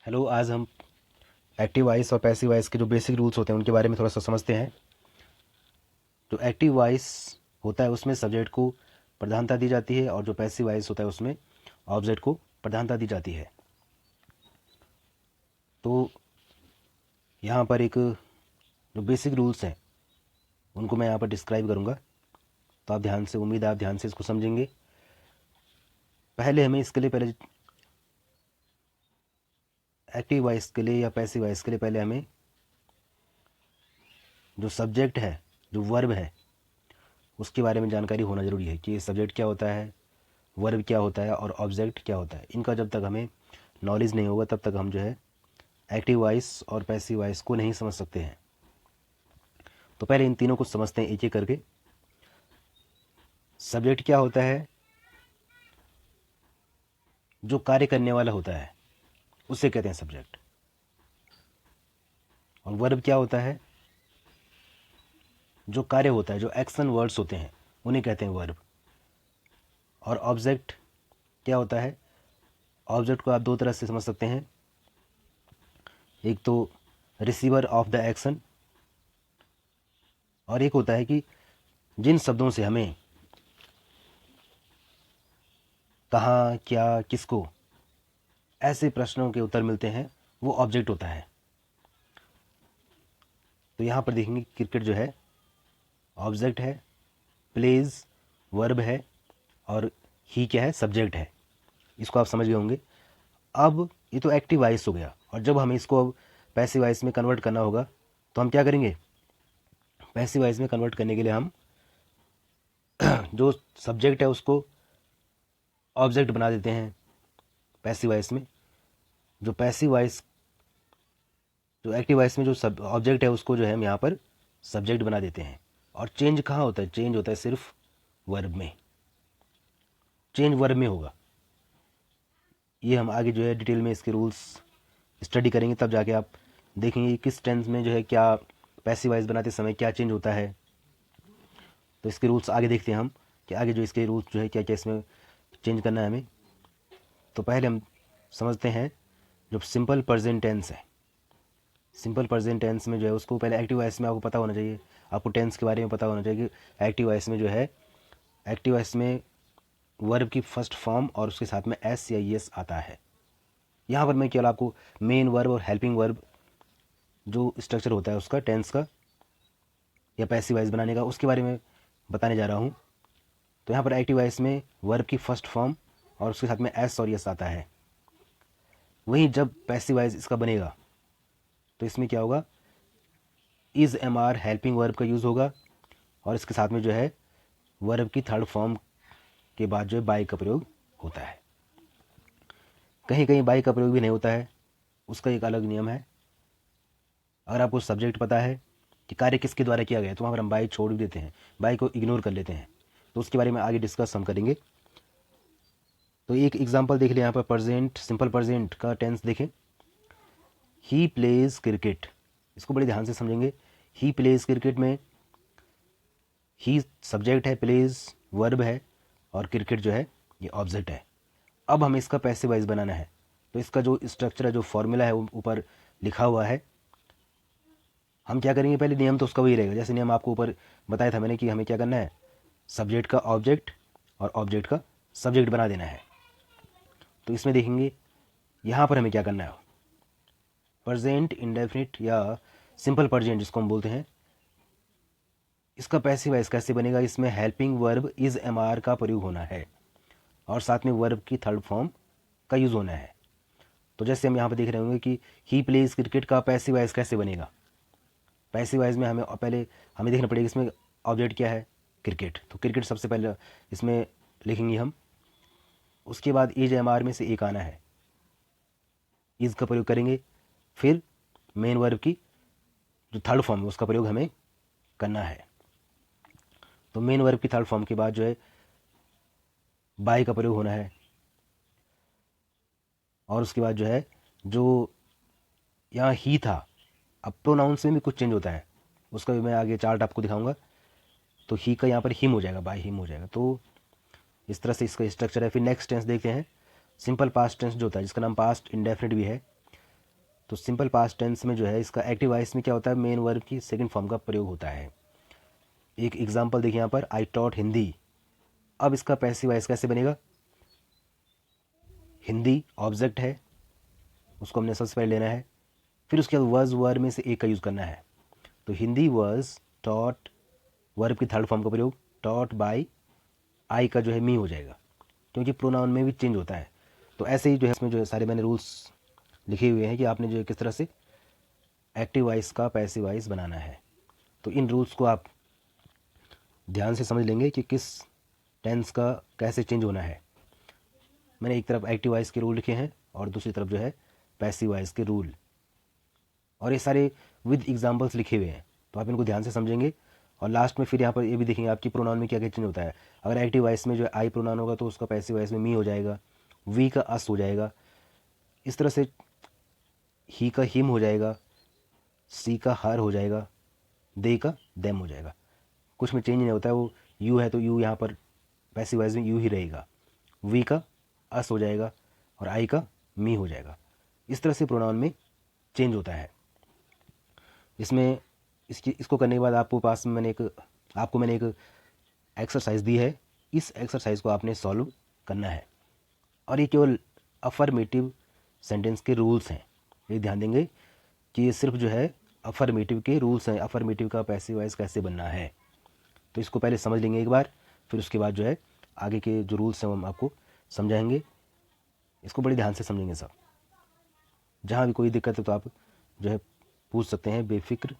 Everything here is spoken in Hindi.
हेलो। आज हम एक्टिव वॉइस और पैसिव वॉइस के जो बेसिक रूल्स होते हैं उनके बारे में थोड़ा सा समझते हैं। जो एक्टिव वॉइस होता है उसमें सब्जेक्ट को प्रधानता दी जाती है और जो पैसिव वॉइस होता है उसमें ऑब्जेक्ट को प्रधानता दी जाती है। तो यहाँ पर एक जो बेसिक रूल्स हैं उनको मैं यहाँ पर डिस्क्राइब करूँगा, तो आप ध्यान से, उम्मीद है आप ध्यान से इसको समझेंगे। पहले हमें इसके लिए पहले एक्टिव वॉइस के लिए या पैसिव वॉइस के लिए पहले हमें जो सब्जेक्ट है, जो वर्ब है, उसके बारे में जानकारी होना ज़रूरी है कि सब्जेक्ट क्या होता है, वर्ब क्या होता है और ऑब्जेक्ट क्या होता है। इनका जब तक हमें नॉलेज नहीं होगा तब तक हम जो है एक्टिव वॉइस और पैसिव वॉइस को नहीं समझ सकते हैं। तो पहले इन तीनों को समझते हैं एक एक करके। सब्जेक्ट क्या होता है? जो कार्य करने वाला होता है उसे कहते हैं सब्जेक्ट। और वर्ब क्या होता है? जो कार्य होता है, जो एक्शन वर्ड्स होते हैं उन्हें कहते हैं वर्ब। और ऑब्जेक्ट क्या होता है? ऑब्जेक्ट को आप दो तरह से समझ सकते हैं। एक तो रिसीवर ऑफ द एक्शन, और एक होता है कि जिन शब्दों से हमें कहाँ, क्या, किसको, ऐसे प्रश्नों के उत्तर मिलते हैं, वो ऑब्जेक्ट होता है। तो यहाँ पर देखेंगे क्रिकेट जो है ऑब्जेक्ट है, प्लेज वर्ब है, और ही क्या है? सब्जेक्ट है। इसको आप समझ गए होंगे। अब ये तो एक्टिव वॉइस हो गया, और जब हमें इसको अब पैसिव वॉइस में कन्वर्ट करना होगा तो हम क्या करेंगे? पैसिव वॉइस में कन्वर्ट करने के लिए हम जो सब्जेक्ट है उसको ऑब्जेक्ट बना देते हैं पैसिव वॉइस में। जो पैसिव वॉइस, जो एक्टिव वॉइस में जो सब ऑब्जेक्ट है उसको जो है हम यहाँ पर सब्जेक्ट बना देते हैं। और चेंज कहाँ होता है? चेंज होता है सिर्फ वर्ब में। चेंज वर्ब में होगा। ये हम आगे जो है डिटेल में इसके रूल्स स्टडी करेंगे, तब जाके आप देखेंगे किस टेंस में जो है क्या पैसिव वॉइस बनाते समय क्या चेंज होता है। तो इसके रूल्स आगे देखते हैं हम कि आगे जो इसके रूल्स जो है क्या क्या इसमें चेंज करना है हमें। तो पहले हम समझते हैं जो सिंपल प्रेजेंट टेंस है। सिंपल प्रेजेंट टेंस में जो है उसको पहले एक्टिव वॉइस में आपको पता होना चाहिए, आपको टेंस के बारे में पता होना चाहिए कि एक्टिव वॉइस में जो है, एक्टिव वॉइस में वर्ब की फर्स्ट फॉर्म और उसके साथ में एस या एस आता है। यहाँ पर मैं केवल आपको मेन वर्ब और हेल्पिंग वर्ब जो स्ट्रक्चर होता है उसका, टेंस का या पैसिव वॉइस बनाने का, उसके बारे में बताने जा रहा हूँ। तो यहाँ पर एक्टिव वॉइस में वर्ब की फर्स्ट फॉर्म और उसके साथ में एस और यस आता है। वहीं जब पैसिव वॉइस इसका बनेगा तो इसमें क्या होगा? Is am are helping verb का यूज़ होगा, और इसके साथ में जो है वर्ब की थर्ड फॉर्म के बाद जो है बाई का प्रयोग होता है। कहीं कहीं बाई का प्रयोग भी नहीं होता है, उसका एक अलग नियम है। अगर आपको सब्जेक्ट पता है कि कार्य किसके द्वारा किया गया है तो वहाँ पर हम बाई छोड़ भी देते हैं, बाई को इग्नोर कर लेते हैं। तो उसके बारे में आगे डिस्कस हम करेंगे। तो एक एग्जांपल देख लें यहाँ पर, प्रेजेंट, सिंपल प्रेजेंट का टेंस देखें। ही प्लेज क्रिकेट, इसको बड़े ध्यान से समझेंगे। ही प्लेज क्रिकेट में ही सब्जेक्ट है, प्लेज वर्ब है, और क्रिकेट जो है ये ऑब्जेक्ट है। अब हमें इसका पैसिव वॉइस बनाना है। तो इसका जो स्ट्रक्चर है, जो फॉर्मूला है वो ऊपर लिखा हुआ है। हम क्या करेंगे? पहले नियम तो उसका वही रहेगा जैसे नियम आपको ऊपर बताया था मैंने कि हमें क्या करना है, सब्जेक्ट का ऑब्जेक्ट और ऑब्जेक्ट का सब्जेक्ट बना देना है। तो इसमें देखेंगे यहाँ पर हमें क्या करना है, प्रेजेंट इंडेफिनिट या सिंपल प्रेजेंट जिसको हम बोलते हैं, इसका पैसिव वॉइस कैसे बनेगा? इसमें helping verb is am are का प्रयोग होना है और साथ में वर्ब की थर्ड फॉर्म का यूज़ होना है। तो जैसे हम यहाँ पर देख रहे होंगे कि ही प्लेज क्रिकेट का पैसिव वॉइस कैसे बनेगा? पैसिव वॉइस में हमें पहले हमें देखना पड़ेगा इसमें ऑब्जेक्ट क्या है, क्रिकेट। तो क्रिकेट सबसे पहले इसमें लिखेंगे हम। उसके बाद इज एम आर में से एक आना है, इज का प्रयोग करेंगे। फिर मेन वर्ब की जो थर्ड फॉर्म है उसका प्रयोग हमें करना है। तो मेन वर्ब की थर्ड फॉर्म के बाद जो है बाय का प्रयोग होना है, और उसके बाद जो है जो यहाँ ही था, अब प्रोनाउंस में भी कुछ चेंज होता है, उसका भी मैं आगे चार्ट आपको दिखाऊंगा। तो ही का यहाँ पर हिम हो जाएगा, बाय हिम हो जाएगा। तो इस तरह से इसका स्ट्रक्चर है। फिर नेक्स्ट टेंस देखते हैं। सिंपल पास्ट टेंस जो होता है, जिसका नाम पास्ट इंडेफिनिट भी है, तो सिंपल पास्ट टेंस में जो है इसका एक्टिव वॉइस में क्या होता है, मेन वर्ब की सेकंड फॉर्म का प्रयोग होता है। एक एग्जांपल देखिए यहाँ पर, आई टॉट हिंदी। अब इसका पैसिव वॉइस कैसे बनेगा, हिंदी ऑब्जेक्ट है, उसको हमने सबसे पहले लेना है, फिर उसके बाद वॉज वर्ब में से एक का यूज़ करना है। तो हिंदी वॉज टॉट, वर्ब की थर्ड फॉर्म का प्रयोग, टॉट बाय, आई का जो है मी हो जाएगा, क्योंकि प्रोनाउन में भी चेंज होता है। तो ऐसे ही जो है इसमें जो है सारे मैंने रूल्स लिखे हुए हैं कि आपने जो है किस तरह से एक्टिव वॉइस का पैसिव वॉइस बनाना है। तो इन रूल्स को आप ध्यान से समझ लेंगे कि किस टेंस का कैसे चेंज होना है। मैंने एक तरफ एक्टिव वॉइस के रूल लिखे हैं और दूसरी तरफ जो है पैसिव वॉइस के रूल, और ये सारे विद एग्जांपल्स लिखे हुए हैं, तो आप इनको ध्यान से समझेंगे। और लास्ट में फिर यहाँ पर ये भी देखेंगे आपकी प्रोनाउन में क्या क्या चेंज होता है। अगर एक्टिव वॉइस में जो है आई प्रोनाउन होगा तो उसका पैसिव वॉइस में मी हो जाएगा, वी का अस हो जाएगा, इस तरह से ही का हिम हो जाएगा, सी का हर हो जाएगा, दे का देम हो जाएगा। कुछ में चेंज नहीं होता है, वो यू है तो यू यहाँ पर पैसिव वॉइस में यू ही रहेगा, वी का अस हो जाएगा और आई का मी हो जाएगा। इस तरह से प्रोनाउन में चेंज होता है। इसमें इसको करने के बाद आपको मैंने एक एक्सरसाइज दी है, इस एक्सरसाइज को आपने सॉल्व करना है। और ये केवल अफर्मेटिव सेंटेंस के रूल्स हैं, ये ध्यान देंगे कि ये सिर्फ जो है अफर्मेटिव के रूल्स हैं, अफर्मेटिव का पैसिव वॉइस कैसे बनना है। तो इसको पहले समझ लेंगे एक बार, फिर उसके बाद जो है आगे के जो रूल्स हैं वो हम आपको समझाएंगे। इसको बड़े ध्यान से समझेंगे सब। जहाँ भी कोई दिक्कत है तो आप जो है पूछ सकते हैं बेफिक्र।